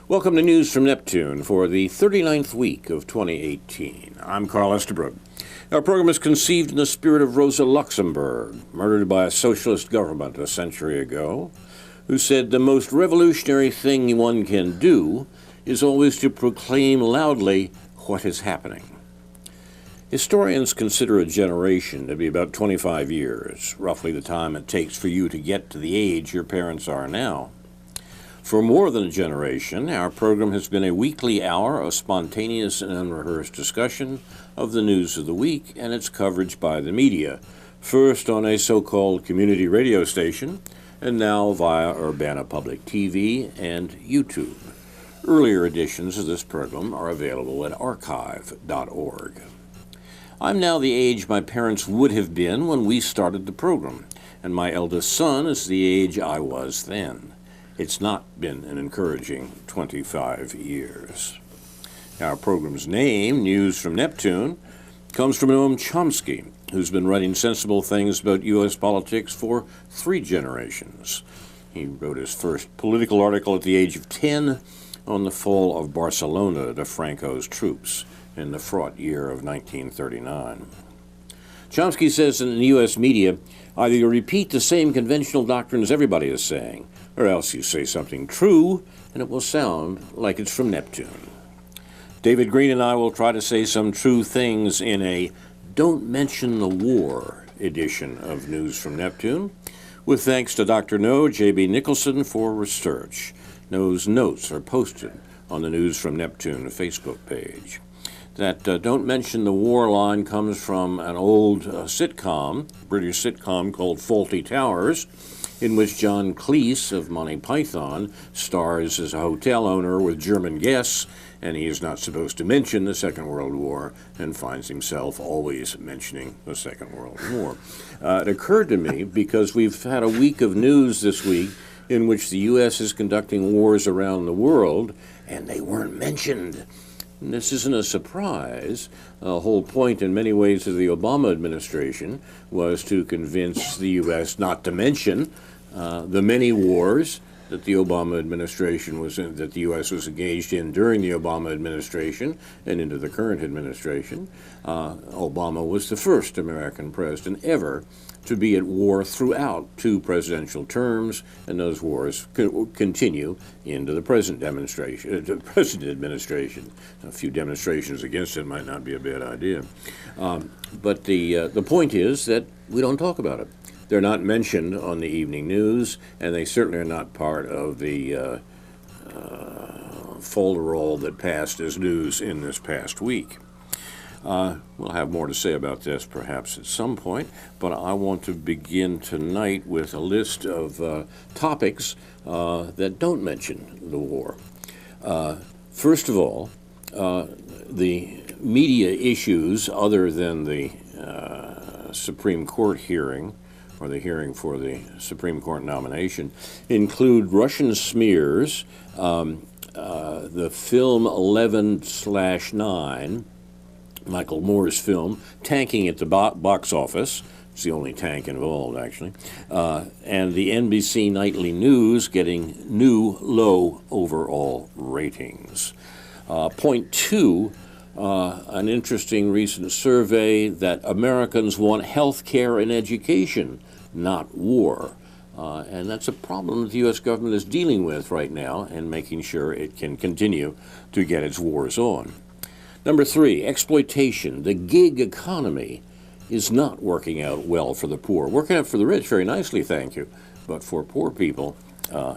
Welcome to News from Neptune for the 39th week of 2018. I'm Carl Estabrook. Our program is conceived in the spirit of Rosa Luxemburg, murdered by a socialist government a century ago, who said the most revolutionary thing one can do is always to proclaim loudly what is happening. Historians consider a generation to be about 25 years, roughly the time it takes for you to get to the age your parents are now. For more than a generation, our program has been a weekly hour of spontaneous and unrehearsed discussion of the news of the week and its coverage by the media, first on a so-called community radio station, and now via Urbana Public TV and YouTube. Earlier editions of this program are available at archive.org. I'm now the age my parents would have been when we started the program, and my eldest son is the age I was then. It's not been an encouraging 25 years. Our program's name, News from Neptune, comes from Noam Chomsky, who's been writing sensible things about U.S. politics for 3 generations. He wrote his first political article at the age of 10 on the fall of Barcelona to Franco's troops in the fraught year of 1939. Chomsky says in the U.S. media, either you repeat the same conventional doctrines everybody is saying, or else you say something true, and it will sound like it's from Neptune. David Green and I will try to say some true things in a Don't Mention the War edition of News from Neptune, with thanks to Dr. No J.B. Nicholson for research. No's notes are posted on the News from Neptune Facebook page. That Don't Mention the War line comes from an old British sitcom called Fawlty Towers, in which John Cleese of Monty Python stars as a hotel owner with German guests, and he is not supposed to mention the Second World War and finds himself always mentioning the Second World War. It occurred to me because we've had a week of news this week in which the U.S. is conducting wars around the world, and they weren't mentioned. And this isn't a surprise. The whole point in many ways of the Obama administration was to convince the U.S. not to mention the many wars that the Obama administration that the U.S. was engaged in during the Obama administration and into the current administration. Obama was the first American president ever to be at war throughout 2 presidential terms, and those wars continue into the present administration. A few demonstrations against it might not be a bad idea. But the point is that we don't talk about it. They're not mentioned on the evening news, and they certainly are not part of the folderol that passed as news in this past week. We'll have more to say about this perhaps at some point, but I want to begin tonight with a list of topics that don't mention the war. First of all, the media issues other than the Supreme Court hearing, or the hearing for the Supreme Court nomination, include Russian smears, the film 11/9, Michael Moore's film, tanking at the box office. It's the only tank involved, actually. And the NBC Nightly News getting new low overall ratings. Point 2, an interesting recent survey that Americans want health care and education, not war. And that's a problem that the U.S. government is dealing with right now and making sure it can continue to get its wars on. Number 3, exploitation. The gig economy is not working out well for the poor. Working out for the rich very nicely, thank you. But for poor people,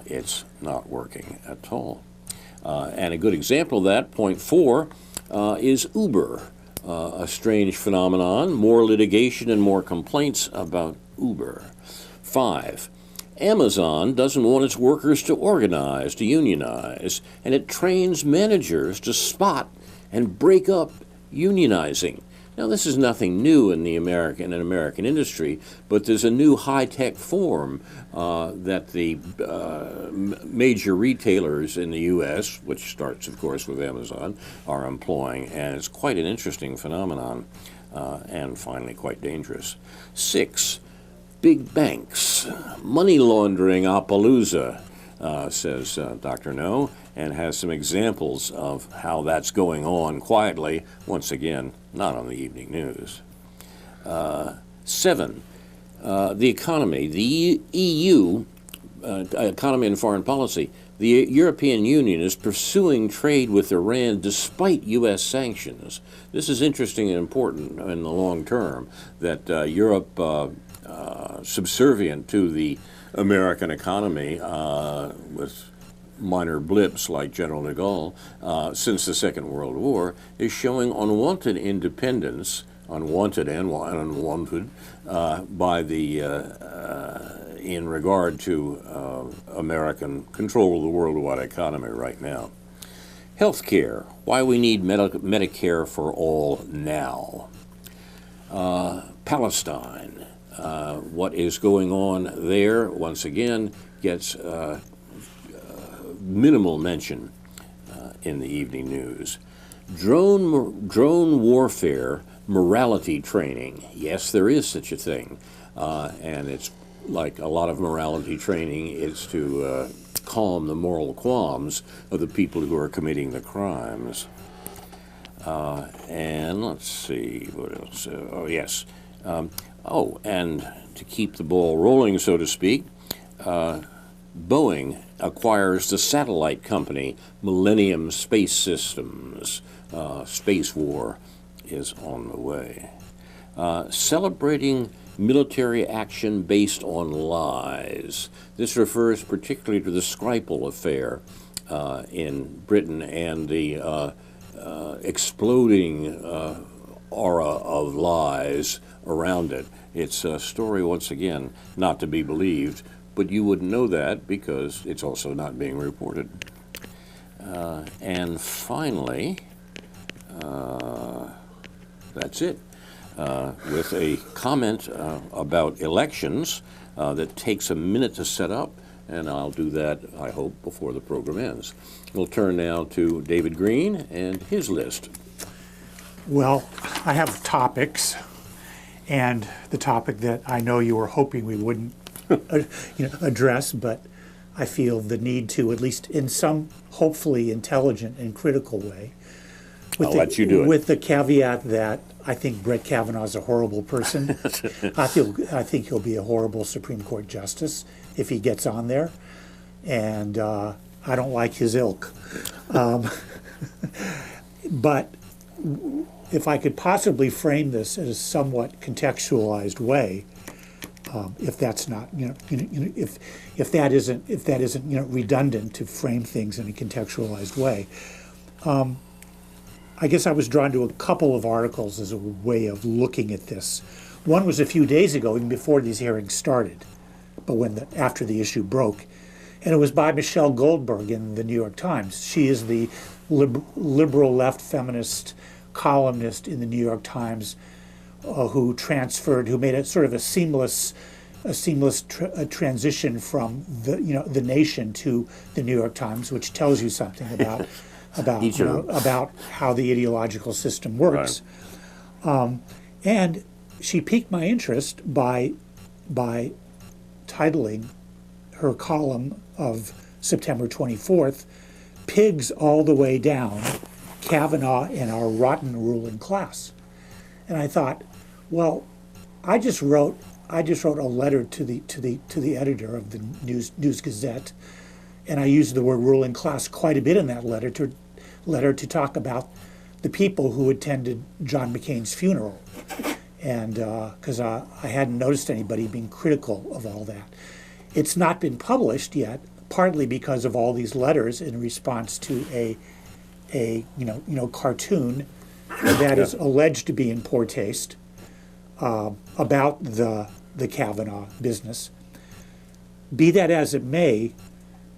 it's not working at all. And a good example of that, point 4, is Uber, a strange phenomenon, more litigation and more complaints about Uber. 5, Amazon doesn't want its workers to organize, to unionize, and it trains managers to spot and break up unionizing. Now, this is nothing new in the American industry, but there's a new high-tech form that the major retailers in the U.S., which starts, of course, with Amazon, are employing, and it's quite an interesting phenomenon and finally quite dangerous. 6, big banks, money laundering appalooza, says Dr. No, and has some examples of how that's going on quietly, once again, not on the evening news. 7, the economy. The EU, economy and foreign policy. The European Union is pursuing trade with Iran despite U.S. sanctions. This is interesting and important in the long term, that Europe, subservient to the American economy with minor blips like General de Gaulle since the Second World War, is showing unwanted independence, unwanted and unwanted, by the in regard to American control of the worldwide economy right now. Healthcare, why we need Medicare for all now. Palestine, what is going on there, once again, gets minimal mention in the evening news. Drone warfare, morality training. Yes, there is such a thing, and it's like a lot of morality training, is to calm the moral qualms of the people who are committing the crimes. And let's see, what else? Oh, yes. And to keep the ball rolling, so to speak, Boeing acquires the satellite company Millennium Space Systems. Space war is on the way. Celebrating military action based on lies. This refers particularly to the Skripal affair in Britain and the exploding aura of lies around it. It's a story, once again, not to be believed, but you wouldn't know that because it's also not being reported. And finally, that's it. With a comment about elections that takes a minute to set up, and I'll do that, I hope, before the program ends. We'll turn now to David Green and his list. Well, I have topics, and the topic that I know you were hoping we wouldn't address, but I feel the need to, at least in some hopefully intelligent and critical way. I'll let you do it. With the caveat that I think Brett Kavanaugh's a horrible person. I think he'll be a horrible Supreme Court justice if he gets on there, and I don't like his ilk. But if I could possibly frame this in a somewhat contextualized way, if that's not, if that isn't redundant to frame things in a contextualized way. I guess I was drawn to a couple of articles as a way of looking at this. One was a few days ago, even before these hearings started, but after the issue broke, and it was by Michelle Goldberg in the New York Times. She is the liberal left feminist columnist in the New York Times who made it sort of a seamless transition from the Nation to the New York Times, which tells you something about how the ideological system works. Right. And she piqued my interest by titling her column of September 24th, "Pigs All the Way Down, Kavanaugh and Our Rotten Ruling Class." And I thought, well, I just wrote a letter to the editor of the News Gazette, and I used the word ruling class quite a bit in that letter to talk about the people who attended John McCain's funeral, and because I hadn't noticed anybody being critical of all that. It's not been published yet, partly because of all these letters in response to a cartoon that is alleged to be in poor taste about the Kavanaugh business. Be that as it may,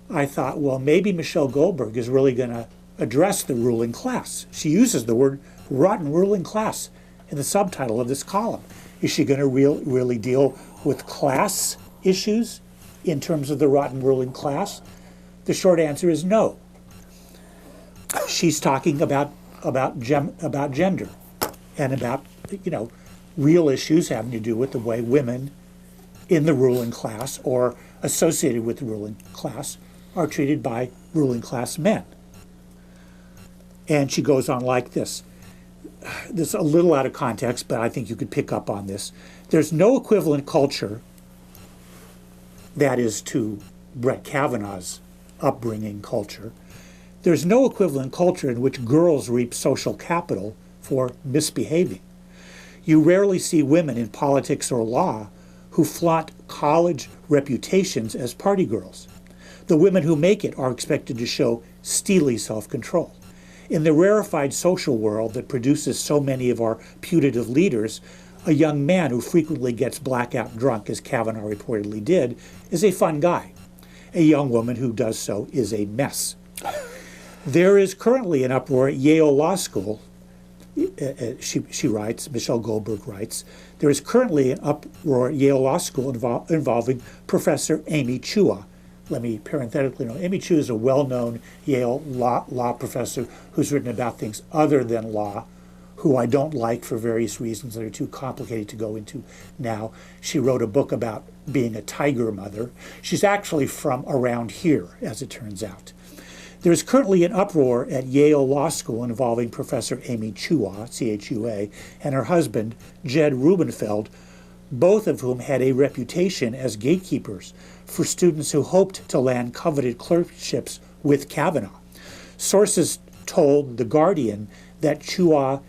I thought, well, maybe Michelle Goldberg is really going to address the ruling class. She uses the word rotten ruling class in the subtitle of this column. Is she going to really deal with class issues in terms of the rotten ruling class? The short answer is no. She's talking about gender and about real issues having to do with the way women in the ruling class or associated with the ruling class are treated by ruling class men. And she goes on like this. This is a little out of context, but I think you could pick up on this. There's no equivalent culture, that is to Brett Kavanaugh's upbringing culture. There's no equivalent culture in which girls reap social capital for misbehaving. You rarely see women in politics or law who flaunt college reputations as party girls. The women who make it are expected to show steely self-control. In the rarefied social world that produces so many of our putative leaders, a young man who frequently gets blackout drunk, as Kavanaugh reportedly did, is a fun guy. A young woman who does so is a mess. There is currently an uproar at Yale Law School. She writes, Michelle Goldberg writes, there is currently an uproar at Yale Law School involving Professor Amy Chua. Let me parenthetically know, Amy Chua is a well-known Yale law professor who's written about things other than law, who I don't like for various reasons that are too complicated to go into now. She wrote a book about being a tiger mother. She's actually from around here, as it turns out. There is currently an uproar at Yale Law School involving Professor Amy Chua, C-H-U-A, and her husband, Jed Rubenfeld, both of whom had a reputation as gatekeepers for students who hoped to land coveted clerkships with Kavanaugh. Sources told The Guardian that Chua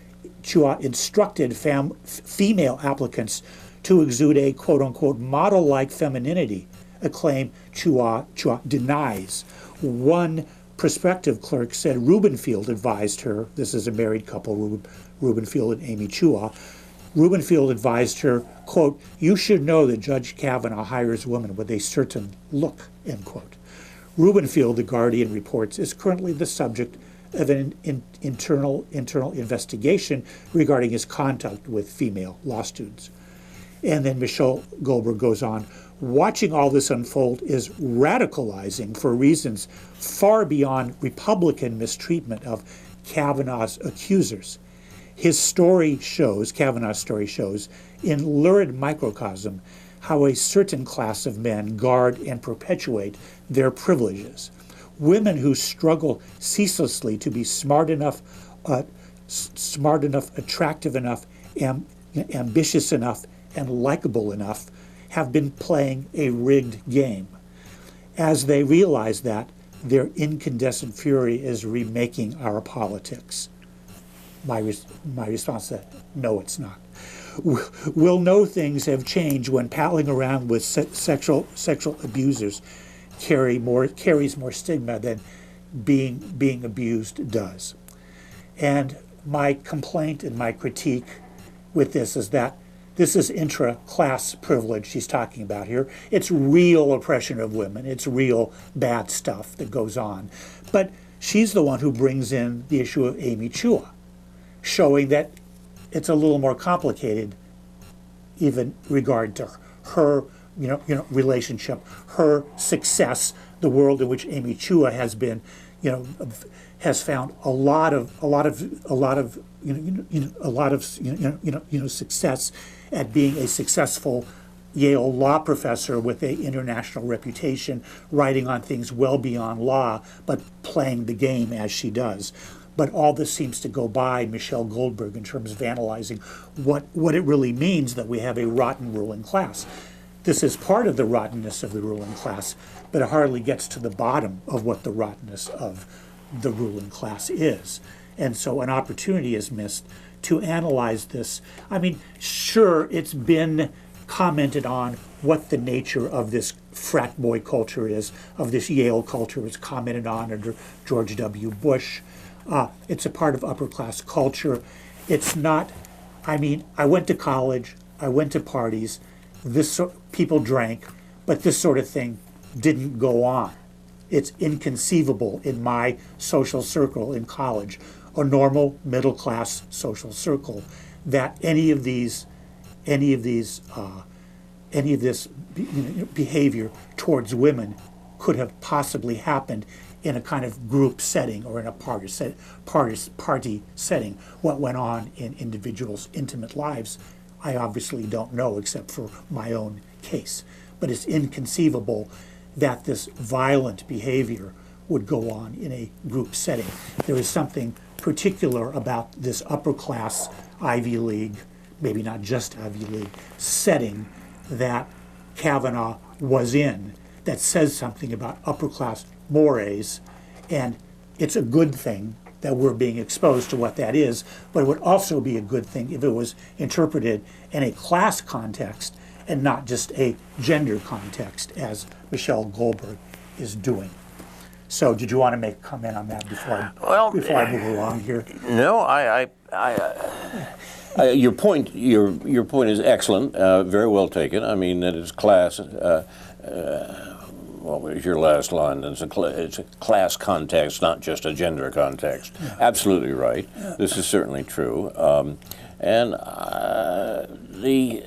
instructed female applicants to exude a quote-unquote model-like femininity, a claim Chua denies. One prospective clerk said Rubenfeld advised her, this is a married couple, Rubenfeld and Amy Chua, Rubenfeld advised her, quote, you should know that Judge Kavanaugh hires women with a certain look, end quote. Rubenfeld, The Guardian reports, is currently the subject of an internal investigation regarding his contact with female law students. And then Michelle Goldberg goes on, watching all this unfold is radicalizing for reasons far beyond Republican mistreatment of Kavanaugh's accusers. His story shows, Kavanaugh's story shows, in lurid microcosm, how a certain class of men guard and perpetuate their privileges. Women who struggle ceaselessly to be smart enough, attractive enough, ambitious enough, and likable enough have been playing a rigged game. As they realize that, their incandescent fury is remaking our politics. My response to that, no, it's not. We'll know things have changed when palling around with sexual abusers carries more stigma than being abused does. And my complaint and my critique with this is that this is intra-class privilege she's talking about here. It's real oppression of women. It's real bad stuff that goes on. But she's the one who brings in the issue of Amy Chua, showing that it's a little more complicated, even regard to her, relationship, her success, the world in which Amy Chua has been, has found a lot of success at being a successful Yale law professor with an international reputation, writing on things well beyond law, but playing the game as she does. But all this seems to go by Michelle Goldberg in terms of analyzing what it really means that we have a rotten ruling class. This is part of the rottenness of the ruling class, but it hardly gets to the bottom of what the rottenness of the ruling class is. And so an opportunity is missed to analyze this. I mean, sure, it's been commented on what the nature of this frat boy culture is, of this Yale culture. It's commented on under George W. Bush. It's a part of upper class culture. It's not, I went to college, I went to parties, people drank, but this sort of thing didn't go on. It's inconceivable in my social circle in college, a normal middle class social circle, that any of this behavior towards women could have possibly happened in a kind of group setting or in a party setting. What went on in individuals' intimate lives, I obviously don't know except for my own case. But it's inconceivable that this violent behavior would go on in a group setting. There is something particular about this upper class Ivy League, maybe not just Ivy League, setting that Kavanaugh was in that says something about upper class mores, and it's a good thing that we're being exposed to what that is, but it would also be a good thing if it was interpreted in a class context and not just a gender context, as Michelle Goldberg is doing. So, did you want to make a comment on that before I move along here? No, your point is excellent, very well taken. I mean, that it's class. What was your last line? It's a class context, not just a gender context. Yeah. Absolutely right. Yeah. This is certainly true. And the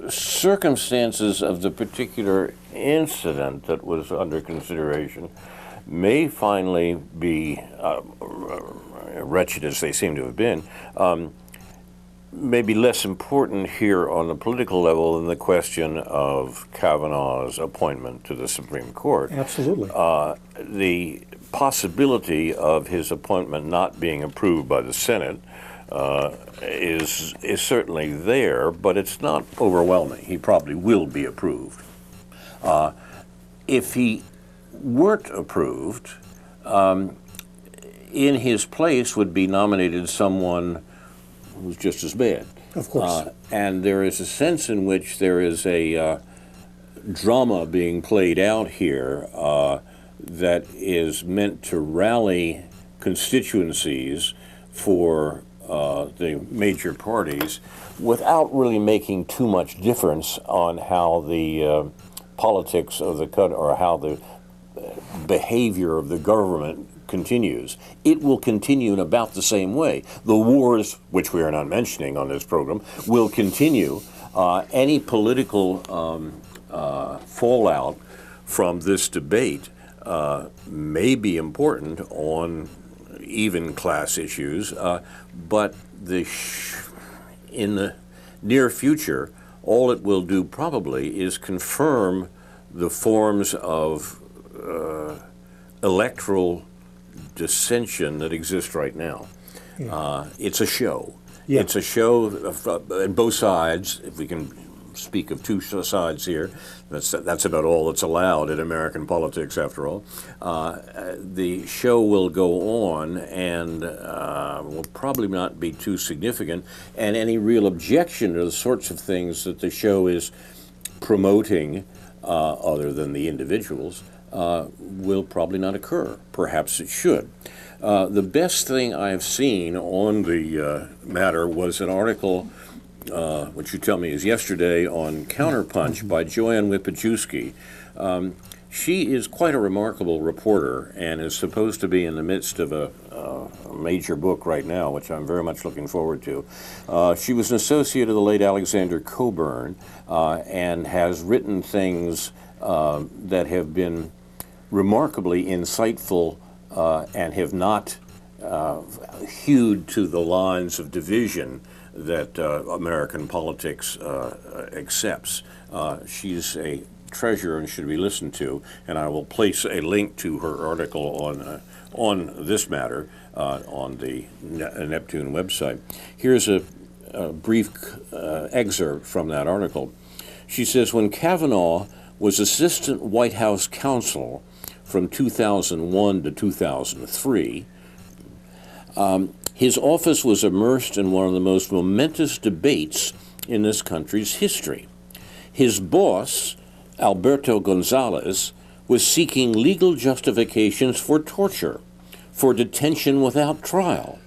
circumstances of the particular incident that was under consideration may finally be, wretched as they seem to have been, may be less important here on the political level than the question of Kavanaugh's appointment to the Supreme Court. Absolutely. The possibility of his appointment not being approved by the Senate is certainly there, but it's not overwhelming. He probably will be approved. If he weren't approved, in his place would be nominated someone who's just as bad. Of course. And there is a sense in which there is a drama being played out here that is meant to rally constituencies for the major parties without really making too much difference on how the politics of the country or how the behavior of the government continues. It will continue in about the same way. The wars, which we are not mentioning on this program, will continue. Any political fallout from this debate may be important on even class issues, but in the near future, all it will do probably is confirm the forms of electoral dissension that exists right now. Yeah. It's a show. Yeah. It's a show on both sides. If we can speak of two sides here, that's about all that's allowed in American politics, after all. The show will go on and will probably not be too significant, and any real objection to the sorts of things that the show is promoting, other than the individuals, will probably not occur. Perhaps it should. The best thing I've seen on the matter was an article, which you tell me is yesterday, on Counterpunch by Joanne Wipajewski. She is quite a remarkable reporter and is supposed to be in the midst of a major book right now, which I'm very much looking forward to. She was an associate of the late Alexander Cockburn and has written things that have been remarkably insightful and have not hewed to the lines of division that American politics accepts. She's a treasure and should be listened to, and I will place a link to her article on this matter on the Neptune website. Here's a brief excerpt from that article. She says, when Kavanaugh was assistant White House counsel from 2001 to 2003, his office was immersed in one of the most momentous debates in this country's history. His boss, Alberto Gonzales, was seeking legal justifications for torture, for detention without trial,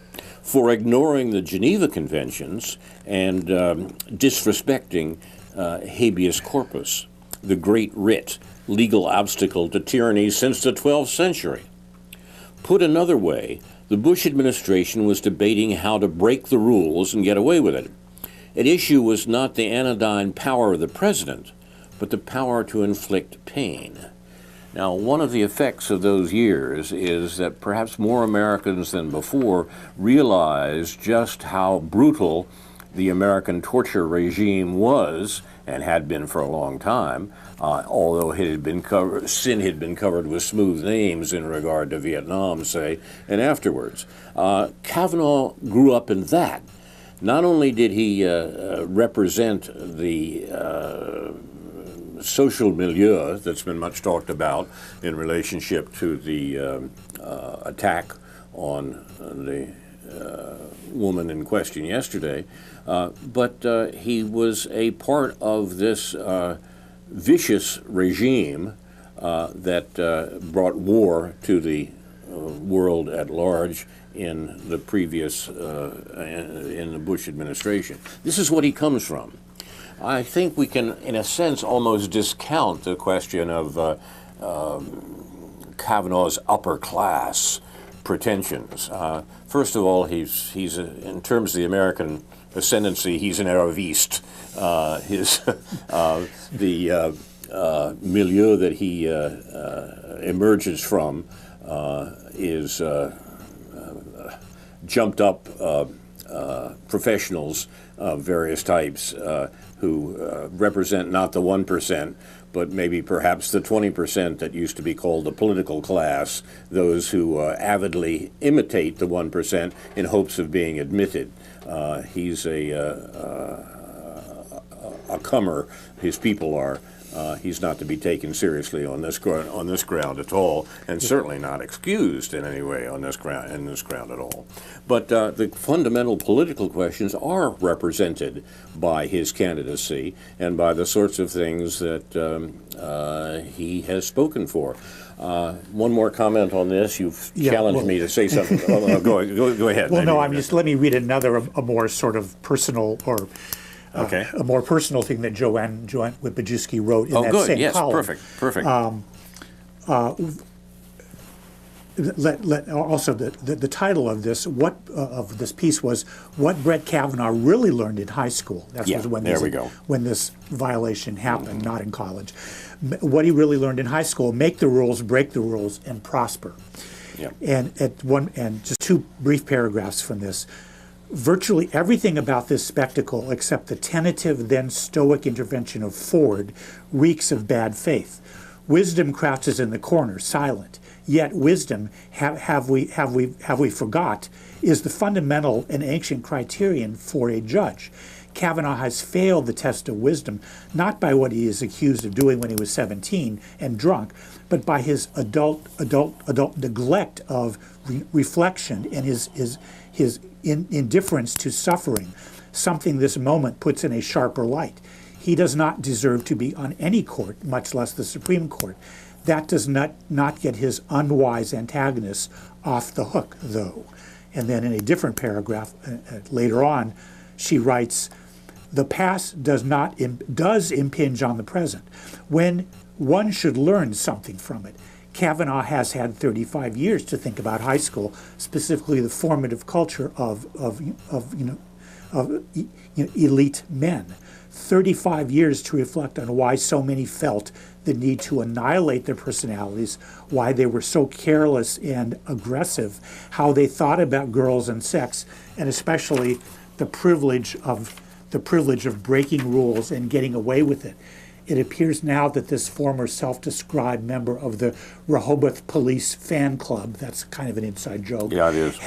for ignoring the Geneva Conventions and disrespecting habeas corpus, the great writ, legal obstacle to tyranny since the 12th century. Put another way, the Bush administration was debating how to break the rules and get away with it. At issue was not the anodyne power of the president, but the power to inflict pain. Now, one of the effects of those years is that perhaps more Americans than before realize just how brutal the American torture regime was, and had been for a long time, although sin had been covered with smooth names in regard to Vietnam, say, and afterwards. Kavanaugh grew up in that. Not only did he represent the social milieu that's been much talked about in relationship to the attack on the woman in question yesterday, but he was a part of this vicious regime that brought war to the world at large in the previous, in the Bush administration. This is what he comes from. I think we can, in a sense, almost discount the question of Kavanaugh's upper class pretensions. First of all, he's in terms of the American ascendancy, he's an Arabiste. The milieu that he emerges from is jumped up professionals of various types who represent not the 1%, but maybe perhaps the 20% that used to be called the political class, those who avidly imitate the 1% in hopes of being admitted. He's a comer, his people are. He's not to be taken seriously on this ground at all, and certainly not excused in any way on this ground at all. But the fundamental political questions are represented by his candidacy and by the sorts of things that he has spoken for. One more comment on this. You've challenged me to say something. Go ahead. Well, no, let me read another, a more sort of personal or. Okay. A more personal thing that Joanne Wipajewski wrote in that same column. Perfect. Also, the title of this piece was "What Brett Kavanaugh Really Learned in High School." That was when this violation happened, not in college. What he really learned in high school: make the rules, break the rules, and prosper. Yeah. And just two brief paragraphs from this. Virtually everything about this spectacle, except the tentative, then stoic intervention of Ford, reeks of bad faith. Wisdom crouches in the corner, silent. Yet wisdom, have we forgot, is the fundamental and ancient criterion for a judge. Kavanaugh has failed the test of wisdom, not by what he is accused of doing when he was 17 and drunk, but by his adult neglect of reflection and his indifference to suffering, something this moment puts in a sharper light. He does not deserve to be on any court, much less the Supreme Court. That does not get his unwise antagonists off the hook, though. And then in a different paragraph later on, she writes, the past does impinge on the present, when one should learn something from it. Kavanaugh has had 35 years to think about high school, specifically the formative culture of elite men. 35 years to reflect on why so many felt the need to annihilate their personalities, why they were so careless and aggressive, how they thought about girls and sex, and especially the privilege of breaking rules and getting away with it. It appears now that this former self-described member of the Rehoboth Police fan club, that's kind of an inside joke, yeah, it is.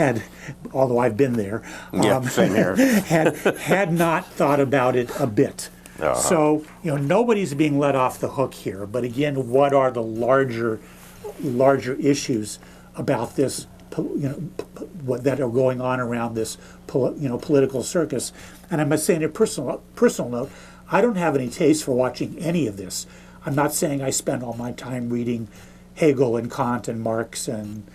Although I've been there, same here. had not thought about it a bit. Uh-huh. So, nobody's being let off the hook here. But again, what are the larger issues about this, that are going on around this, political circus? And I must say, in a personal note, I don't have any taste for watching any of this. I'm not saying I spend all my time reading Hegel and Kant and Marx and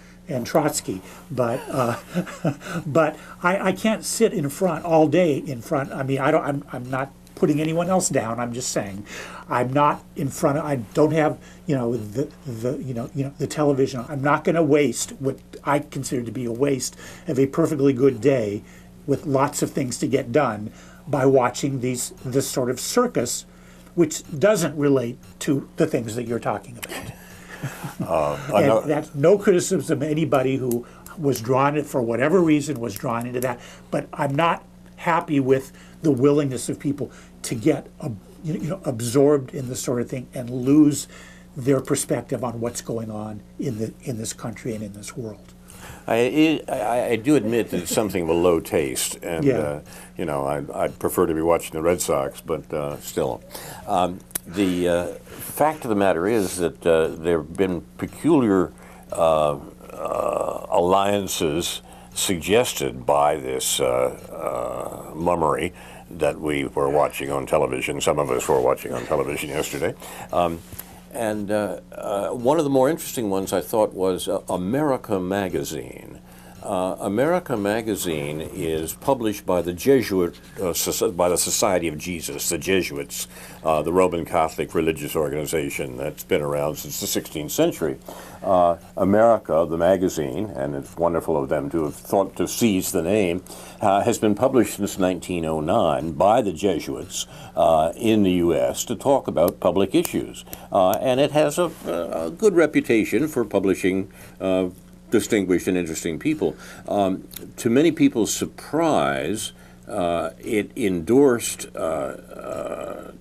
Trotsky, but I can't sit in front all day in front. I mean, I'm not putting anyone else down. I'm just saying, I'm not in front of. I don't have the television. I'm not going to waste what I consider to be a waste of a perfectly good day with lots of things to get done by watching this sort of circus, which doesn't relate to the things that you're talking about. And that's no criticism of anybody who was drawn, for whatever reason, was drawn into that. But I'm not happy with the willingness of people to get absorbed in this sort of thing and lose their perspective on what's going on in this country and in this world. I do admit that it's something of a low taste, and Yeah. I'd prefer to be watching the Red Sox, but still. The fact of the matter is that there have been peculiar alliances suggested by this mummery that we were watching on television. Some of us were watching on television yesterday. And one of the more interesting ones I thought was America Magazine. America Magazine is published by the by the Society of Jesus, the Jesuits, the Roman Catholic religious organization that's been around since the 16th century. America, the magazine, and it's wonderful of them to have thought to seize the name, has been published since 1909 by the Jesuits in the U.S. to talk about public issues. And it has a good reputation for publishing distinguished and interesting people. To many people's surprise, it endorsed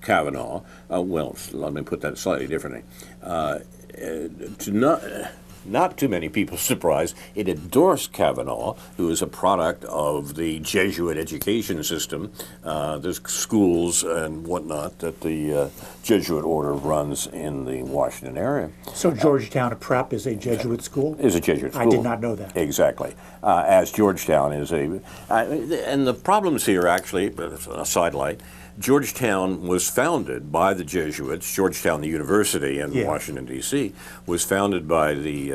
Kavanaugh. Well, let me put that slightly differently. Not too many people's surprise, it endorsed Kavanaugh, who is a product of the Jesuit education system, the schools and whatnot that the Jesuit order runs in the Washington area. So Georgetown Prep is a Jesuit school? Is a Jesuit school. I did not know that. Exactly. As Georgetown is a... and the problems here, actually, a sidelight, Georgetown was founded by the Jesuits. Georgetown, the university in Washington, D.C., was founded by the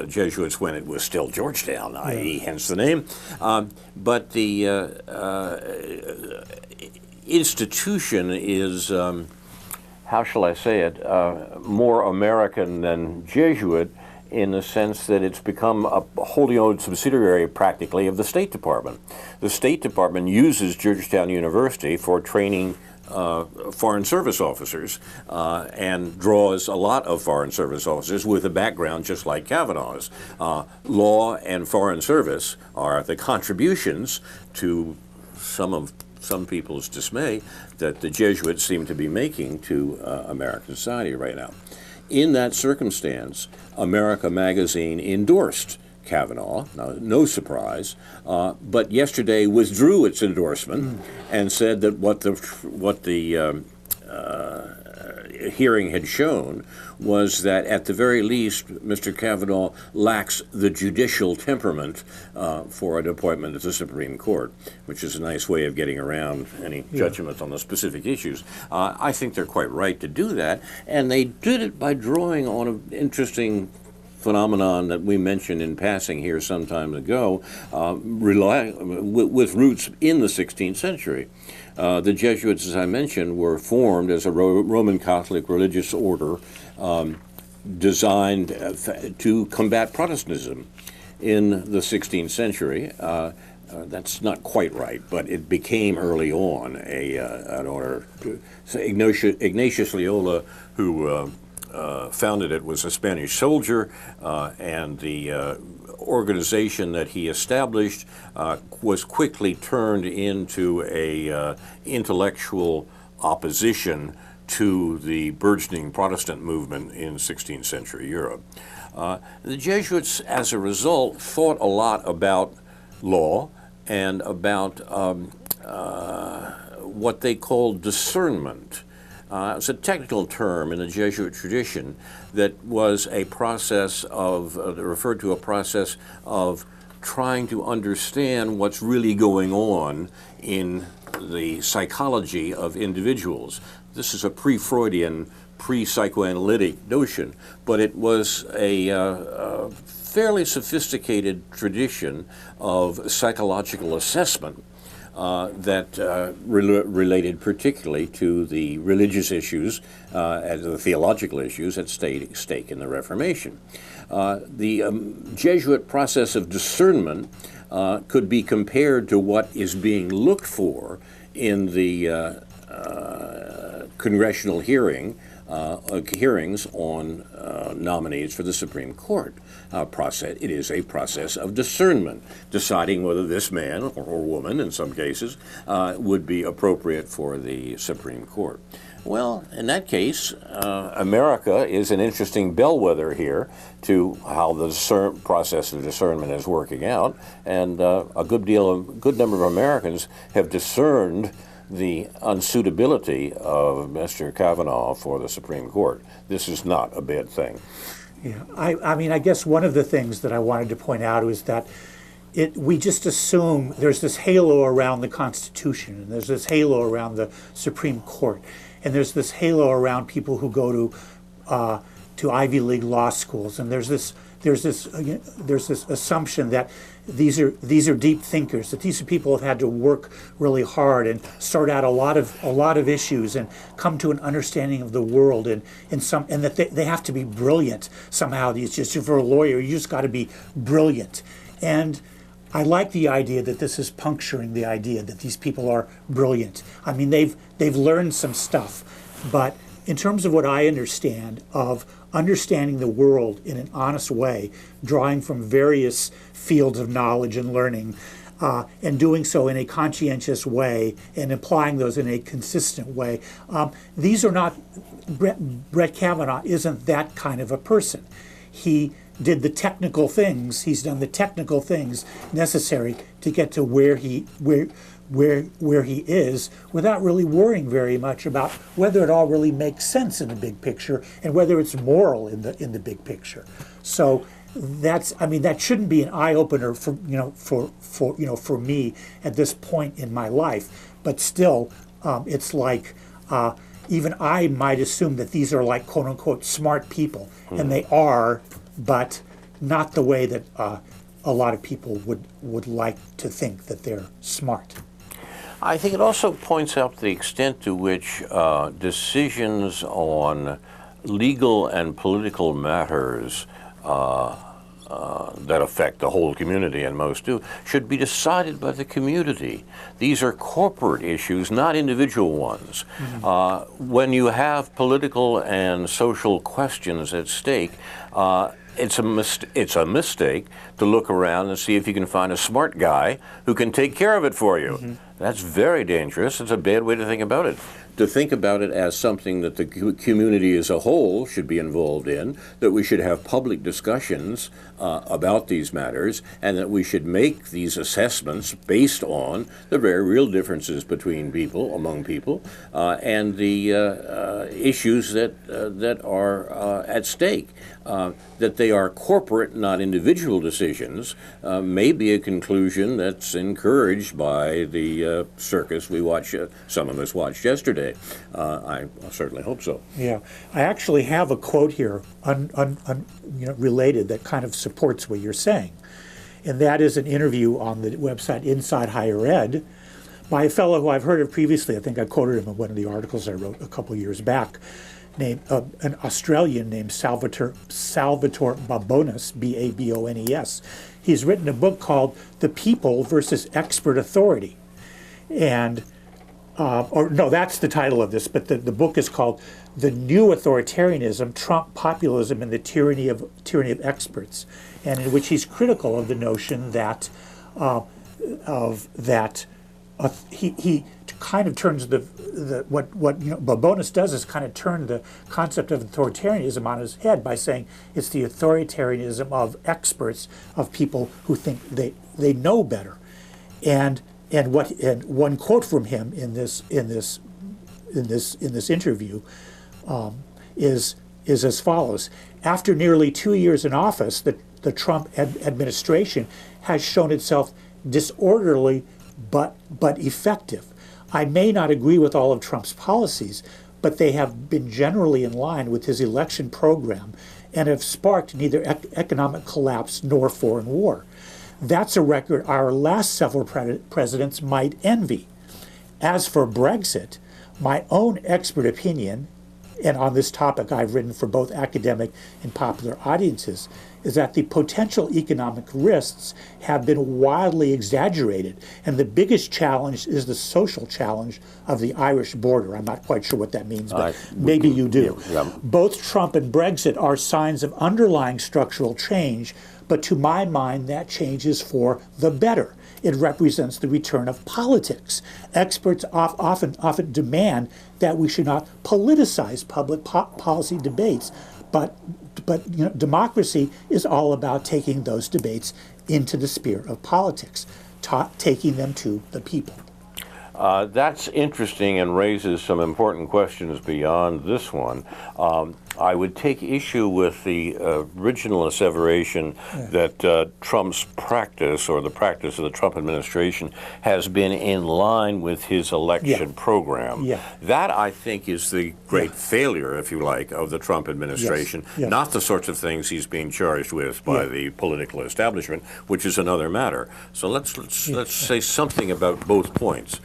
Jesuits when it was still Georgetown, i.e., hence the name. But the institution is, how shall I say it, more American than Jesuit, in the sense that it's become a wholly owned subsidiary, practically, of the State Department. The State Department uses Georgetown University for training Foreign Service officers and draws a lot of Foreign Service officers with a background just like Kavanaugh's. Law and Foreign Service are the contributions to some people's dismay that the Jesuits seem to be making to American society right now. In that circumstance, America Magazine endorsed Kavanaugh, no surprise, but yesterday withdrew its endorsement and said that what the hearing had shown was that at the very least, Mr. Kavanaugh lacks the judicial temperament for an appointment at the Supreme Court, which is a nice way of getting around any judgment on the specific issues. I think they're quite right to do that, and they did it by drawing on an interesting phenomenon that we mentioned in passing here some time ago, with roots in the 16th century. The Jesuits, as I mentioned, were formed as a Roman Catholic religious order designed to combat Protestantism in the 16th century. That's not quite right, but it became early on an order. Ignatius Loyola, who founded it, was a Spanish soldier, and the organization that he established was quickly turned into a intellectual opposition to the burgeoning Protestant movement in 16th century Europe. The Jesuits, as a result, thought a lot about law and about what they called discernment. It's a technical term in the Jesuit tradition that was a process of, referred to a process of trying to understand what's really going on in the psychology of individuals. This is a pre-Freudian, pre-psychoanalytic notion, but it was a fairly sophisticated tradition of psychological assessment that related particularly to the religious issues and the theological issues at stake in the Reformation. The Jesuit process of discernment could be compared to what is being looked for in the congressional hearing hearings on nominees for the Supreme Court. It is a process of discernment, deciding whether this man or woman, in some cases, would be appropriate for the Supreme Court. Well, in that case, America is an interesting bellwether here to how the process of discernment is working out, and a good number of Americans have discerned the unsuitability of Mr. Kavanaugh for the Supreme Court. This is not a bad thing. Yeah, I mean, I guess one of the things that I wanted to point out is that we just assume there's this halo around the Constitution, and there's this halo around the Supreme Court, and there's this halo around people who go to Ivy League law schools, and there's this assumption that these are deep thinkers, that these are people who have had to work really hard and sort out a lot of issues and come to an understanding of the world, and that they have to be brilliant somehow. It's just, for a lawyer, you just got to be brilliant. And I like the idea that this is puncturing the idea that these people are brilliant. I mean, they've learned some stuff, but in terms of what I understand of understanding the world in an honest way, drawing from various fields of knowledge and learning, and doing so in a conscientious way and applying those in a consistent way, these are not, Brett Kavanaugh isn't that kind of a person. He did the technical things. He's done the technical things necessary to get to where he is, without really worrying very much about whether it all really makes sense in the big picture and whether it's moral in the big picture. So that shouldn't be an eye opener for me at this point in my life. But still, it's like even I might assume that these are like quote unquote smart people, and they are, but not the way that a lot of people would like to think that they're smart. I think it also points out the extent to which decisions on legal and political matters that affect the whole community, and most do, should be decided by the community. These are corporate issues, not individual ones. Mm-hmm. When you have political and social questions at stake, it's a mistake to look around and see if you can find a smart guy who can take care of it for you. Mm-hmm. That's very dangerous. It's a bad way to think about it. To think about it as something that the community as a whole should be involved in, that we should have public discussions about these matters, and that we should make these assessments based on the very real differences between people, among people, and the issues that are at stake. That they are corporate, not individual decisions, may be a conclusion that's encouraged by the circus we watch. Some of us watched yesterday. I certainly hope so. Yeah, I actually have a quote here, related, that kind of supports what you're saying, and that is an interview on the website Inside Higher Ed by a fellow who I've heard of previously. I think I quoted him in one of the articles I wrote a couple years back. Named an Australian named Salvatore Babones, Babones. He's written a book called "The People versus Expert Authority," and that's the title of this. But the book is called "The New Authoritarianism: Trump Populism and the Tyranny of Experts," and in which he's critical of the notion that he kind of turns what Babones does is kind of turn the concept of authoritarianism on his head by saying it's the authoritarianism of experts, of people who think they know better, and one quote from him in this interview is as follows: "After nearly 2 years in office, the Trump administration has shown itself disorderly but effective. I may not agree with all of Trump's policies, but they have been generally in line with his election program and have sparked neither economic collapse nor foreign war. That's a record our last several presidents might envy. As for Brexit, my own expert opinion," and on this topic I've written for both academic and popular audiences, is that the potential economic risks have been wildly exaggerated. And the biggest challenge is the social challenge of the Irish border. I'm not quite sure what that means, but maybe you do. Yeah. Both Trump and Brexit are signs of underlying structural change, but to my mind, that change is for the better. It represents the return of politics. Experts often demand that we should not politicize public policy debates, but democracy is all about taking those debates into the sphere of politics, taking them to the people. That's interesting and raises some important questions beyond this one. I would take issue with the original asseveration that Trump's practice, or the practice of the Trump administration, has been in line with his election program. That, I think, is the great failure, if you like, of the Trump administration, not the sorts of things he's being charged with by the political establishment, which is another matter. So let's say something about both points.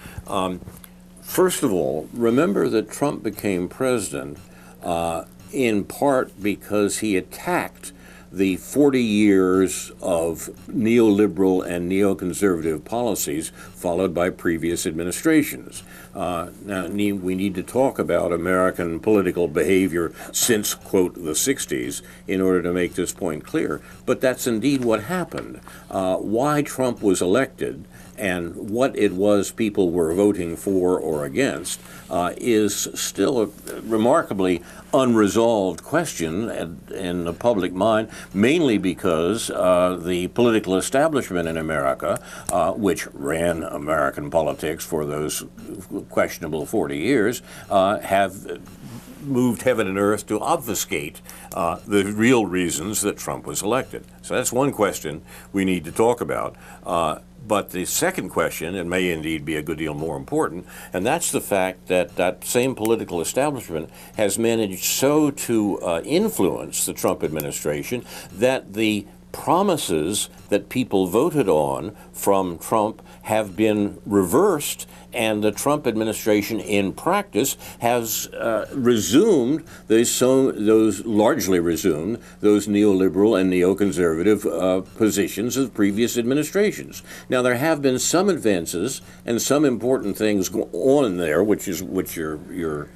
First of all, remember that Trump became president in part because he attacked the 40 years of neoliberal and neoconservative policies followed by previous administrations. Now, we need to talk about American political behavior since, quote, the 60s in order to make this point clear. But that's indeed what happened. Why Trump was elected and what it was people were voting for or against is still a remarkably unresolved question in the public mind, mainly because the political establishment in America, which ran American politics for those questionable 40 years, have moved heaven and earth to obfuscate the real reasons that Trump was elected. So that's one question we need to talk about. But the second question, and may indeed be a good deal more important, and that's the fact that that same political establishment has managed so to influence the Trump administration that the promises that people voted on from Trump have been reversed, and the Trump administration in practice has largely resumed those neoliberal and neoconservative positions of previous administrations. Now, there have been some advances and some important things on there, which your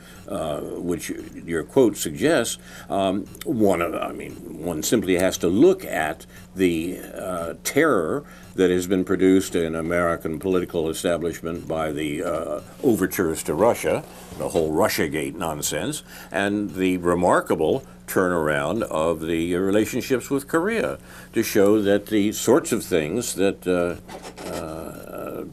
quote suggests. One simply has to look at the terror that has been produced in American political establishment by the overtures to Russia, the whole Russiagate nonsense, and the remarkable turnaround of the relationships with Korea to show that the sorts of things that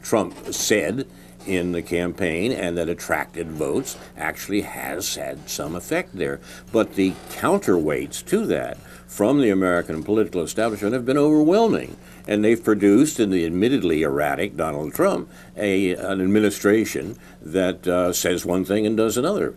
Trump said in the campaign and that attracted votes actually has had some effect there. But the counterweights to that from the American political establishment have been overwhelming. And they've produced, in the admittedly erratic Donald Trump, an administration that says one thing and does another.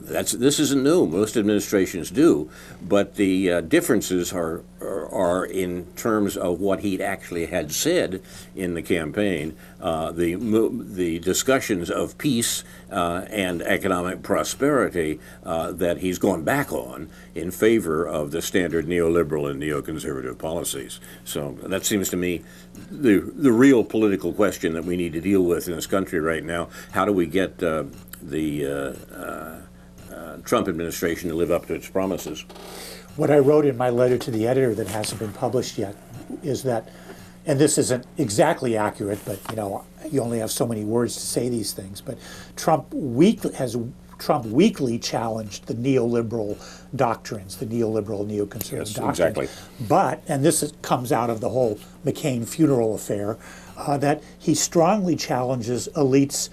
This isn't new. Most administrations do. But the differences are in terms of what he actually had said in the campaign. The discussions of peace and economic prosperity that he's gone back on in favor of the standard neoliberal and neoconservative policies. So that seems to me the real political question that we need to deal with in this country right now. How do we get the Trump administration to live up to its promises? What I wrote in my letter to the editor that hasn't been published yet is that, and this isn't exactly accurate, but you only have so many words to say these things, but Trump weakly challenged the neoliberal doctrines, the neoliberal neoconservative doctrines. Exactly. But, and this comes out of the whole McCain funeral affair, that he strongly challenges elites'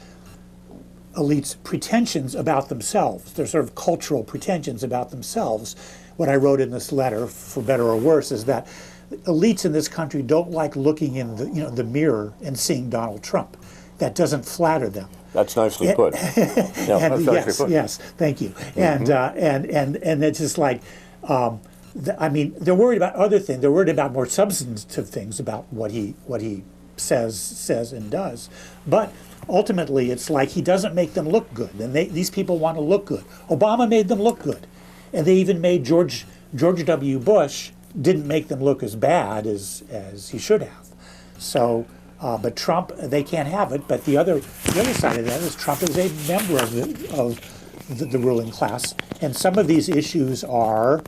pretensions about themselves, their sort of cultural pretensions about themselves. What I wrote in this letter, for better or worse, is that elites in this country don't like looking in the mirror and seeing Donald Trump. That doesn't flatter them. That's nicely put. Yes, thank you. Mm-hmm. And it's just like, they're worried about other things. They're worried about more substantive things about what he says and does. But ultimately, it's like he doesn't make them look good, and these people want to look good. Obama made them look good, and they even made George W. Bush didn't make them look as bad as he should have. So, but Trump, they can't have it. But the other side of that is Trump is a member of the ruling class, and some of these issues are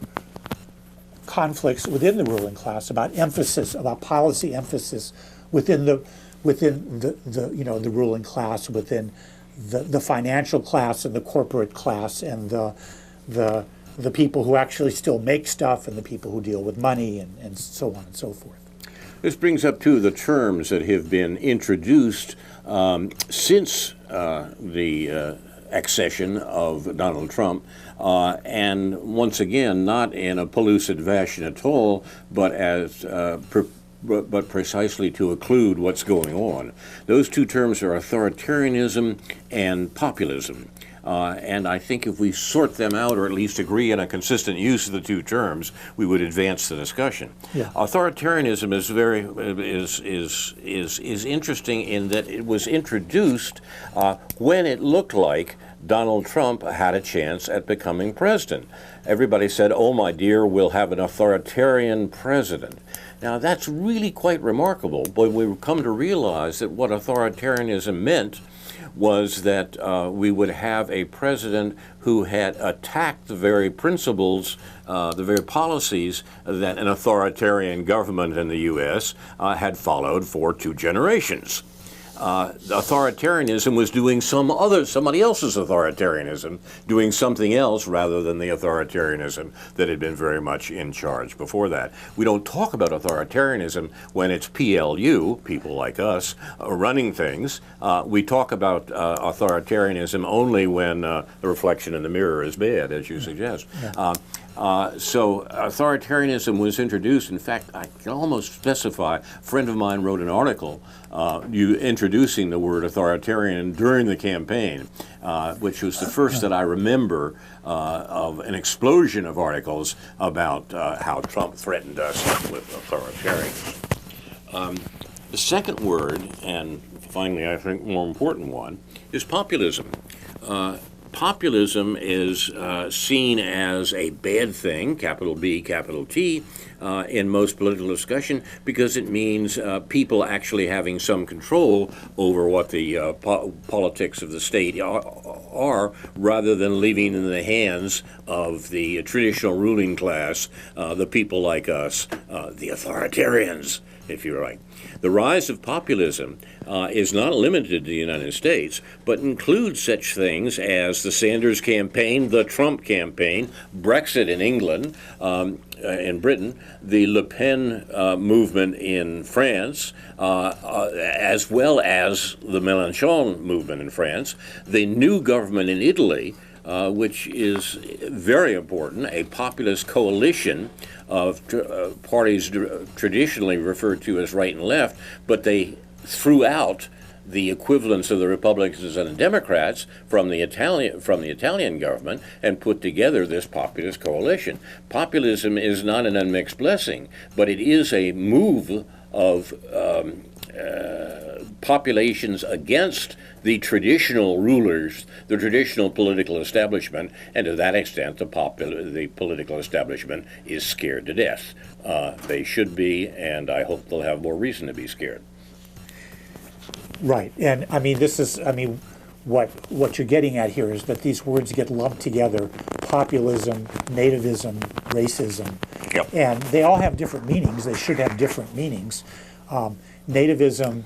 conflicts within the ruling class about emphasis, about policy emphasis within the the ruling class, within the financial class and the corporate class, and the people who actually still make stuff and the people who deal with money and so on and so forth. This brings up, too, the terms that have been introduced since the accession of Donald Trump, and once again, not in a pellucid fashion at all, but but precisely to occlude what's going on. Those two terms are authoritarianism and populism. And I think if we sort them out, or at least agree on a consistent use of the two terms, we would advance the discussion. Yeah. Authoritarianism is interesting in that it was introduced when it looked like Donald Trump had a chance at becoming president. Everybody said, "Oh, my dear, we'll have an authoritarian president." Now, that's really quite remarkable, but we've come to realize that what authoritarianism meant was that we would have a president who had attacked the very principles, the very policies that an authoritarian government in the U.S. Had followed for 2 generations. Authoritarianism was doing somebody else's authoritarianism, doing something else rather than the authoritarianism that had been very much in charge before that. We don't talk about authoritarianism when it's PLU, people like us, running things. We talk about authoritarianism only when the reflection in the mirror is bad, as you suggest. Yeah. So authoritarianism was introduced. In fact, I can almost specify, a friend of mine wrote an article introducing the word authoritarian during the campaign, which was the first that I remember of an explosion of articles about how Trump threatened us with authoritarianism. The second word, and finally I think more important one, is populism. Populism is seen as a bad thing, capital B, capital T, in most political discussion, because it means people actually having some control over what the politics of the state are, rather than leaving in the hands of the traditional ruling class, the people like us, the authoritarians, if you like. The rise of populism is not limited to the United States, but includes such things as the Sanders campaign, the Trump campaign, Brexit in England, in Britain, the Le Pen movement in France, as well as the Mélenchon movement in France, the new government in Italy, which is very important, a populist coalition of parties traditionally referred to as right and left, but they threw out the equivalents of the Republicans and the Democrats from the Italian government and put together this populist coalition. Populism is not an unmixed blessing, but it is a move of populations against the traditional rulers, the traditional political establishment, and to that extent, the political establishment is scared to death. They should be, and I hope they'll have more reason to be scared. Right, and I mean, what you're getting at here is that these words get lumped together: populism, nativism, racism, Yep. and they all have different meanings. They should have different meanings. Nativism,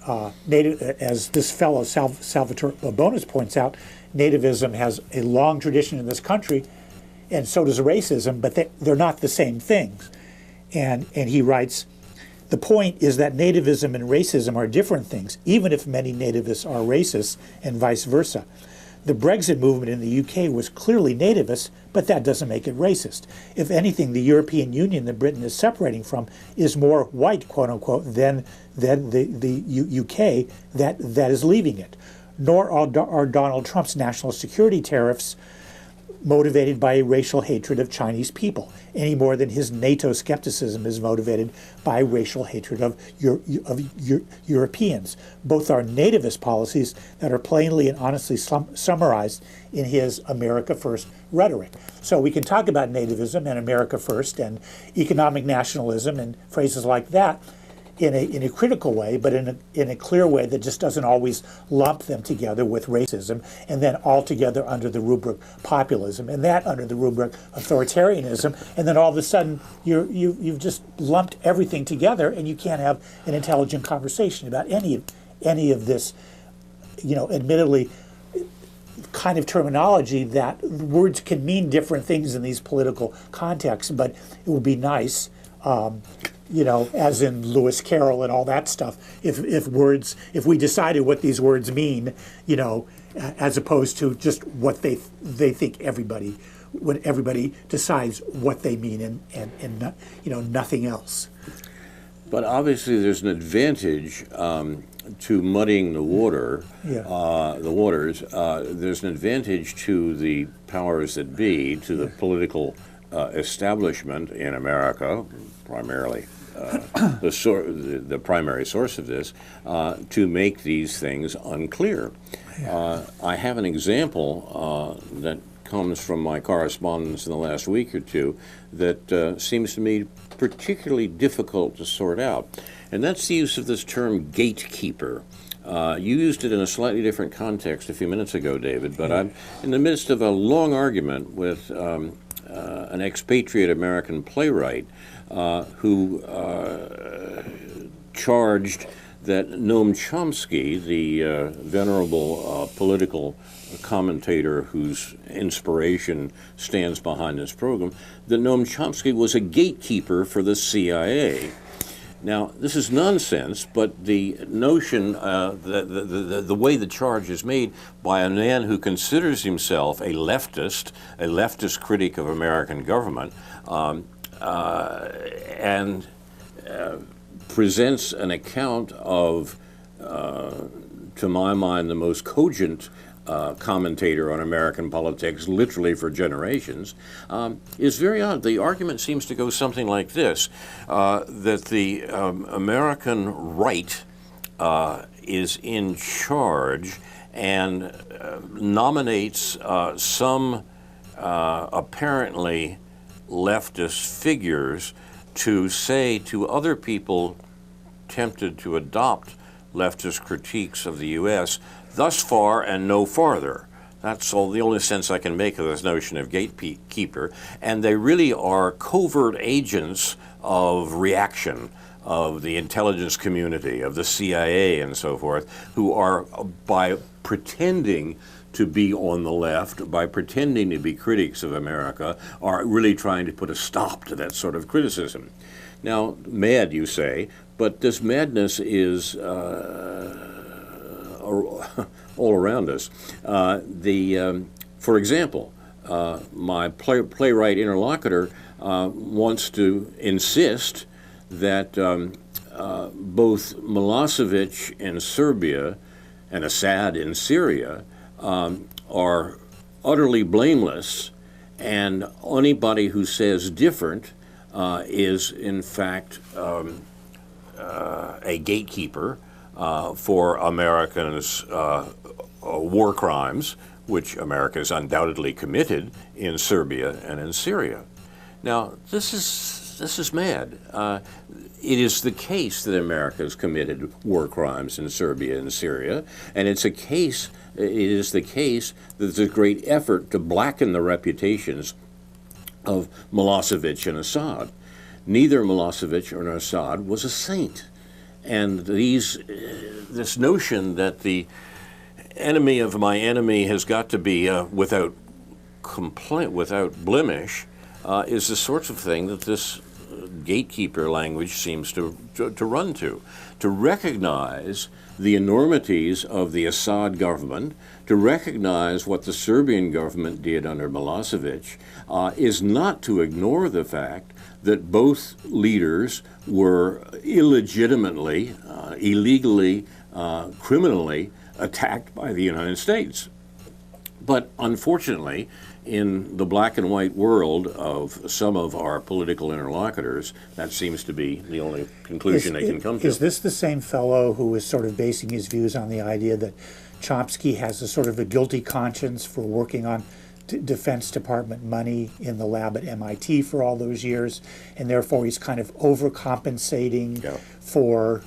as this fellow Salvatore Bonas points out, nativism has a long tradition in this country, and so does racism, but they're not the same things. And he writes, the point is that nativism and racism are different things, even if many nativists are racists, and vice versa. The Brexit movement in the UK was clearly nativist, but that doesn't make it racist. If anything, the European Union that Britain is separating from is more white, quote unquote, than the UK that is leaving it. Nor are Donald Trump's national security tariffs motivated by a racial hatred of Chinese people, any more than his NATO skepticism is motivated by racial hatred of Europeans. Both are nativist policies that are plainly and honestly summarized in his America First rhetoric. So we can talk about nativism and America First and economic nationalism and phrases like that in a critical way, but in a clear way that just doesn't always lump them together with racism, and then all together under the rubric populism, and that under the rubric authoritarianism, and then all of a sudden you've just lumped everything together, and you can't have an intelligent conversation about any of this, admittedly kind of terminology that words can mean different things in these political contexts, but it would be nice. As in Lewis Carroll and all that stuff, if we decided what these words mean, as opposed to just what they think when everybody decides what they mean and nothing else. But obviously there's an advantage to muddying the waters. There's an advantage to the powers that be, to the political establishment in America, primarily the primary source of this, to make these things unclear. I have an example that comes from my correspondence in the last week or two that seems to me particularly difficult to sort out, and that's the use of this term gatekeeper. You used it in a slightly different context a few minutes ago, David, but I'm in the midst of a long argument with an expatriate American playwright who charged that Noam Chomsky, the venerable political commentator whose inspiration stands behind this program, that Noam Chomsky was a gatekeeper for the CIA. Now, this is nonsense, but the notion, the way the charge is made by a man who considers himself a leftist critic of American government, and presents an account of, to my mind, the most cogent commentator on American politics, literally for generations, is very odd. The argument seems to go something like this, that the American right is in charge and nominates some apparently leftist figures to say to other people tempted to adopt leftist critiques of the U.S., thus far and no farther. That's all, the only sense I can make of this notion of gatekeeper. And they really are covert agents of reaction of the intelligence community, of the CIA and so forth, who are, by pretending to be on the left, by pretending to be critics of America, are really trying to put a stop to that sort of criticism. Now, mad, you say, but this madness is all around us. For example, my playwright interlocutor wants to insist that both Milosevic in Serbia and Assad in Syria are utterly blameless, and anybody who says different is in fact a gatekeeper for Americans' war crimes, which America has undoubtedly committed in Serbia and in Syria. Now, this is mad. It is the case that America has committed war crimes in Serbia and Syria, and it is the case that there's a great effort to blacken the reputations of Milosevic and Assad. Neither Milosevic or Assad was a saint. And this notion that the enemy of my enemy has got to be without blemish, is the sorts of thing that this gatekeeper language seems to run to recognize the enormities of the Assad government, to recognize what the Serbian government did under Milosevic, is not to ignore the fact that both leaders were illegitimately, illegally, criminally attacked by the United States. But unfortunately, in the black and white world of some of our political interlocutors, that seems to be the only conclusion they can come to. Is this the same fellow who is sort of basing his views on the idea that Chomsky has a sort of a guilty conscience for working on Defense Department money in the lab at MIT for all those years, and therefore he's kind of overcompensating for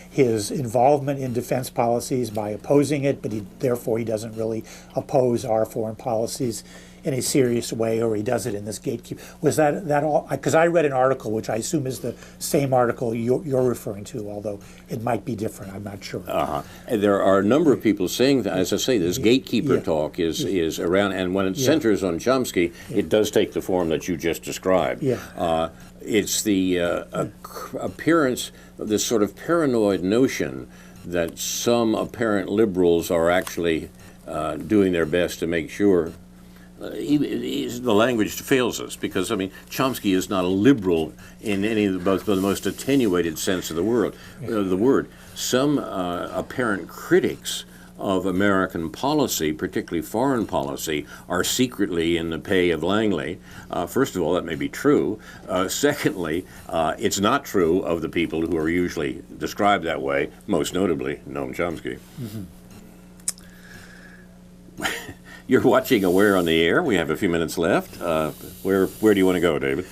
his involvement in defense policies by opposing it, but therefore he doesn't really oppose our foreign policies in a serious way, or he does it in this gatekeep. Was that all? Because I read an article, which I assume is the same article you're referring to, although it might be different. I'm not sure. And there are a number of people saying that, as I say, this gatekeeper talk is around, and when it centers on Chomsky, it does take the form that you just described. It's the appearance of this sort of paranoid notion that some apparent liberals are actually doing their best to make sure. The language fails us because, I mean, Chomsky is not a liberal in any of the most attenuated sense of the word. Some apparent critics of American policy, particularly foreign policy, are secretly in the pay of Langley. First of all, that may be true. Secondly, it's not true of the people who are usually described that way, most notably Noam Chomsky. You're watching Aware on the Air. We have a few minutes left. Where do you want to go, David?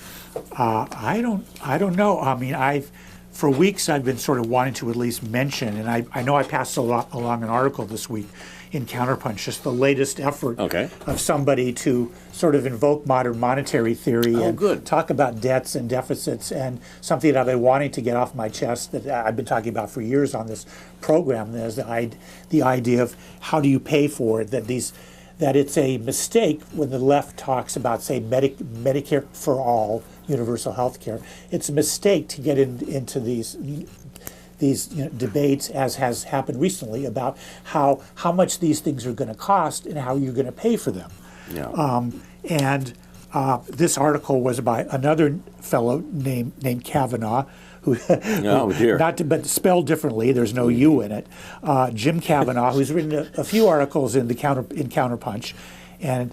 I don't know. I mean, for weeks I've been sort of wanting to at least mention, and I know I passed along an article this week in Counterpunch, just the latest effort of somebody to sort of invoke modern monetary theory and talk about debts and deficits, and something that I've been wanting to get off my chest that I've been talking about for years on this program. There's the idea of how do you pay for it, that it's a mistake when the left talks about, say, Medicare for all, universal health care. It's a mistake to get into these debates, as has happened recently, about how much these things are going to cost and how you're going to pay for them. This article was by another fellow named Kavanaugh, who, but spelled differently. There's no U in it. Jim Kavanaugh, who's written a few articles in Counterpunch, and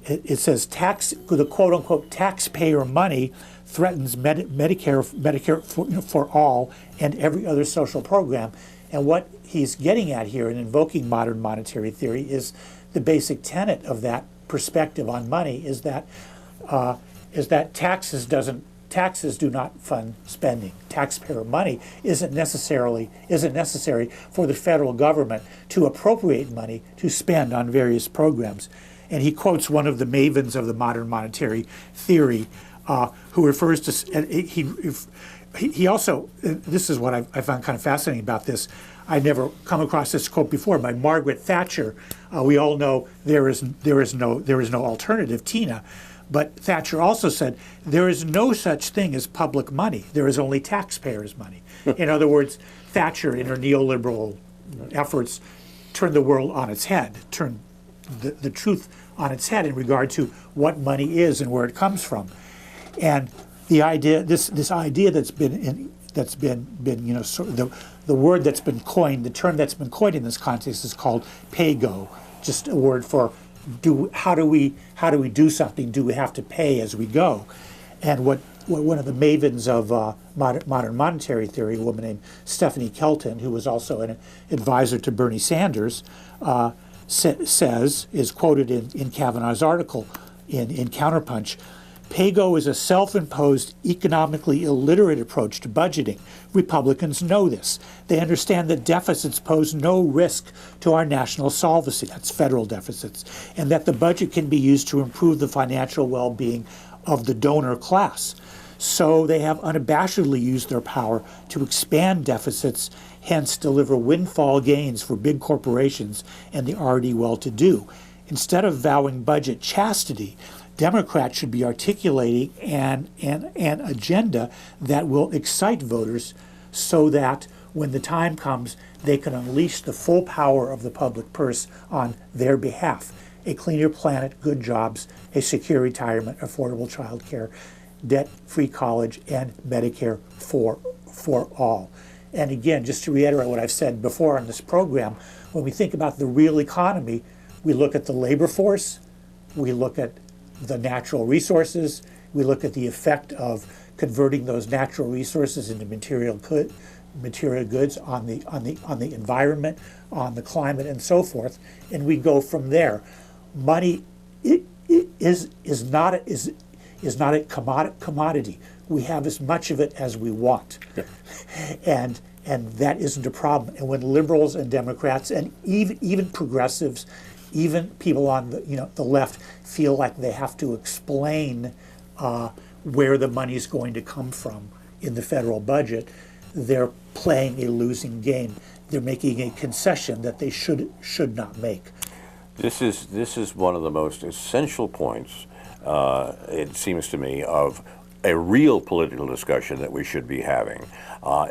it says the quote unquote taxpayer money threatens Medicare for all and every other social program. And what he's getting at here in invoking modern monetary theory is the basic tenet of that perspective on money is that taxes do not fund spending. Taxpayer money isn't necessary for the federal government to appropriate money to spend on various programs. And he quotes one of the mavens of the modern monetary theory, who refers to, he also, this is what I found kind of fascinating about this. I'd never come across this quote before by Margaret Thatcher. We all know there is no alternative, Tina. But Thatcher also said, there is no such thing as public money. There is only taxpayers' money. In other words, Thatcher, in her neoliberal efforts, turned the world on its head, turned the truth on its head in regard to what money is and where it comes from. And the idea, this idea that's been the word that's been coined, the term that's been coined in this context is called pay-go, just a word for how do we do something? Do we have to pay as we go? And what one of the mavens of modern monetary theory, a woman named Stephanie Kelton, who was also an advisor to Bernie Sanders, says, is quoted in Kavanaugh's article in Counterpunch, pay-go is a self-imposed, economically illiterate approach to budgeting. Republicans know this. They understand that deficits pose no risk to our national solvency, that's federal deficits, and that the budget can be used to improve the financial well-being of the donor class. So they have unabashedly used their power to expand deficits, hence deliver windfall gains for big corporations and the already well-to-do. Instead of vowing budget chastity, Democrats should be articulating an agenda that will excite voters so that when the time comes, they can unleash the full power of the public purse on their behalf. A cleaner planet, good jobs, a secure retirement, affordable child care, debt-free college, and Medicare for all. And again, just to reiterate what I've said before on this program, when we think about the real economy, We look at the labor force, we look at the natural resources, we look at the effect of converting those natural resources into material goods on the environment, on the climate, and so forth, and we go from there. Money is not a commodity. We have as much of it as we want, and that isn't a problem. And when liberals and Democrats and even progressives, even people on the left feel like they have to explain where the money is going to come from in the federal budget, they're playing a losing game. They're making a concession that they should not make. This is one of the most essential points, it seems to me, of a real political discussion that we should be having.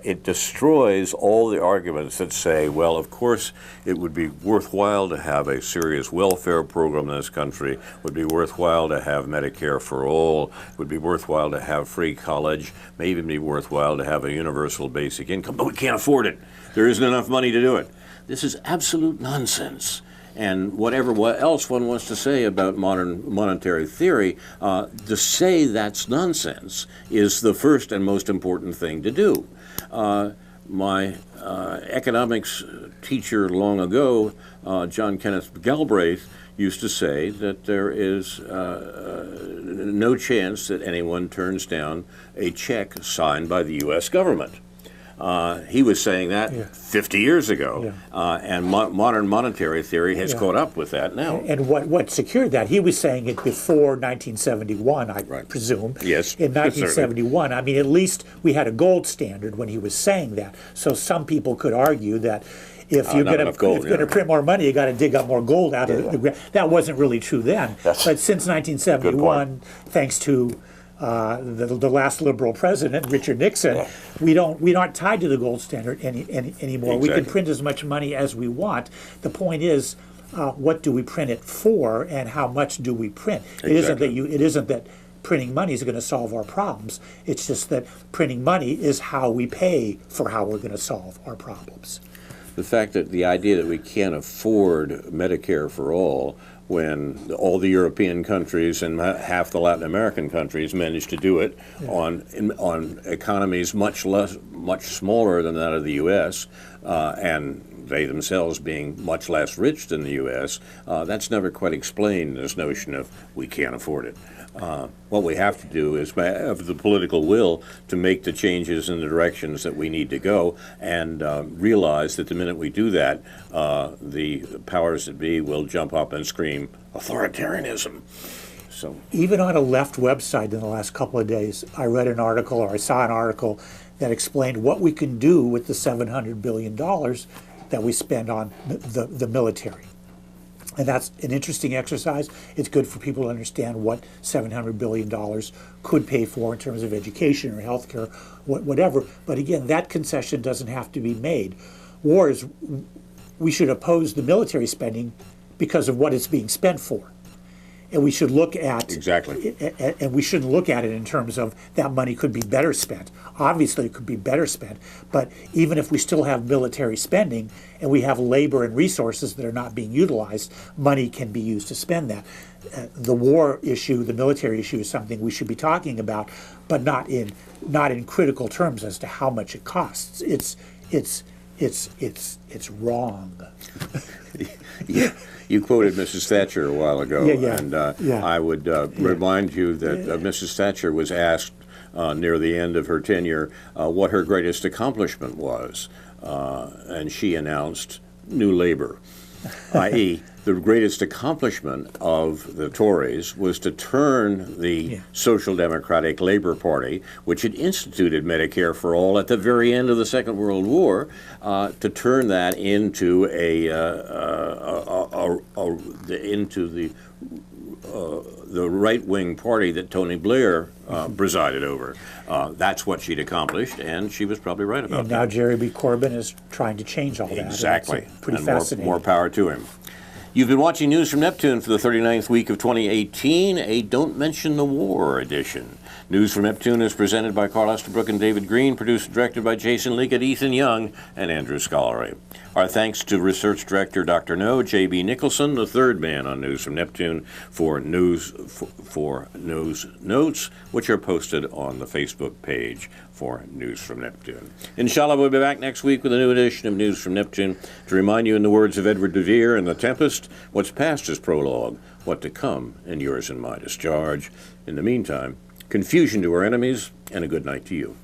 It destroys all the arguments that say, well, of course, it would be worthwhile to have a serious welfare program in this country, it would be worthwhile to have Medicare for all, it would be worthwhile to have free college, may even be worthwhile to have a universal basic income, but we can't afford it. There isn't enough money to do it. This is absolute nonsense. And what else one wants to say about modern monetary theory, to say that's nonsense is the first and most important thing to do. My economics teacher long ago, John Kenneth Galbraith, used to say that there is no chance that anyone turns down a check signed by the U.S. government. He was saying that 50 years ago, and modern monetary theory has caught up with that now. And what secured that? He was saying it before 1971, I presume. Yes. In 1971, I mean, at least we had a gold standard when he was saying that. So some people could argue that if you're going to print more money, you got to dig up more gold out of the ground. That wasn't really true then. But since 1971, thanks to the last liberal president, Richard Nixon, we aren't tied to the gold standard anymore. Exactly. We can print as much money as we want. The point is, what do we print it for, and how much do we print? It isn't that printing money is going to solve our problems. It's just that printing money is how we pay for how we're going to solve our problems. The fact that the idea that we can't afford Medicare for all, when all the European countries and half the Latin American countries managed to do it on economies much smaller than that of the U.S., and they themselves being much less rich than the U.S., that's never quite explained, this notion of we can't afford it. What we have to do is have the political will to make the changes in the directions that we need to go, and realize that the minute we do that, the powers that be will jump up and scream authoritarianism. So even on a left website in the last couple of days, I read an article, or I saw an article that explained what we can do with the $700 billion that we spend on the military. And that's an interesting exercise. It's good for people to understand what $700 billion could pay for in terms of education or healthcare, whatever. But again, that concession doesn't have to be made. We should oppose the military spending because of what it's being spent for. And we should look at and we shouldn't look at it in terms of that money could be better spent. Obviously, it could be better spent, but even if we still have military spending and we have labor and resources that are not being utilized, money can be used to spend that. The war issue, the military issue, is something we should be talking about, but not in critical terms as to how much it costs. It's wrong. Yeah. You quoted Mrs. Thatcher a while ago, and I would remind you that Mrs. Thatcher was asked near the end of her tenure what her greatest accomplishment was, and she announced New Labour, i.e., the greatest accomplishment of the Tories was to turn the Social Democratic Labour Party, which had instituted Medicare for all at the very end of the Second World War, to turn that into the right-wing party that Tony Blair presided over. That's what she'd accomplished, and she was probably right about that. And now Jerry B. Corbyn is trying to change all that. Exactly. Pretty fascinating. More power to him. You've been watching News from Neptune for the 39th week of 2018, a Don't Mention the War edition. News from Neptune is presented by Carl Estabrook and David Green, produced and directed by Jason Leggett, Ethan Young, and Andrew Scollery. Our thanks to Research Director Dr. No, J.B. Nicholson, the third man on News from Neptune, for news notes, which are posted on the Facebook page for News from Neptune. Inshallah, we'll be back next week with a new edition of News from Neptune to remind you, in the words of Edward de Vere in The Tempest, what's past is prologue, what to come and yours and my discharge. In the meantime, confusion to our enemies, and a good night to you.